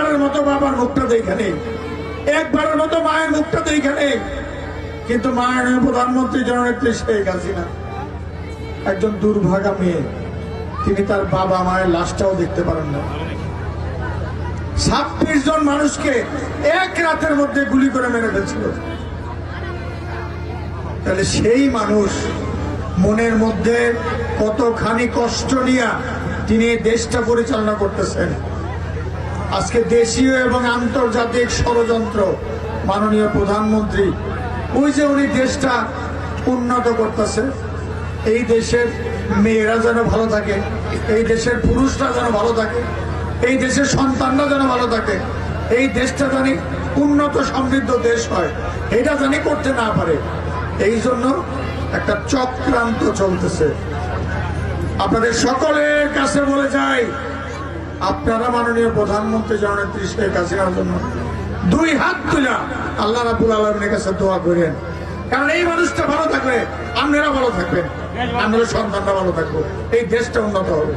একবারের মতো বাবার মুখটা দেখে নেই, একবারের মতো মায়ের মুখটা দেখে নেই। কিন্তু মাননীয় প্রধানমন্ত্রী জননেত্রী শেখ হাসিনা একজন দুর্ভাগা মেয়ে, তিনি তার বাবা মায়ের লাশটাও দেখতে পারেন না। 26 জন মানুষকে এক রাতের মধ্যে গুলি করে মেরে ফেলছিল। তাহলে সেই মানুষ মনের মধ্যে কতখানি কষ্ট নিয়ে তিনি দেশটা পরিচালনা করতেছেন। আজকে দেশীয় এবং আন্তর্জাতিক ষড়যন্ত্র মাননীয় প্রধানমন্ত্রী ওই যে উনি দেশটা উন্নত করতেছে, এই দেশের মেয়েরা যেন ভালো থাকে, এই দেশের পুরুষরা যেন ভালো থাকে, এই দেশের সন্তানরা যেন ভালো থাকে, এই দেশটা জানি উন্নত সমৃদ্ধ দেশ হয়, এটা জানি করতে না পারে। এই জন্য একটা চক্রান্ত চলতেছে। আপনাদের সকলের কাছে বলে যাই, আপনারা মাননীয় প্রধানমন্ত্রী জননেত্রী শেখ হাসিনার জন্য 2 হাত তুলে আল্লাহ রাব্বুল আলামিনের কাছে দোয়া করেন। কারণ এই মানুষটা ভালো থাকলে আপনারা ভালো থাকবেন, আপনাদের সন্তানরা ভালো থাকবে, এই দেশটা উন্নত হবে।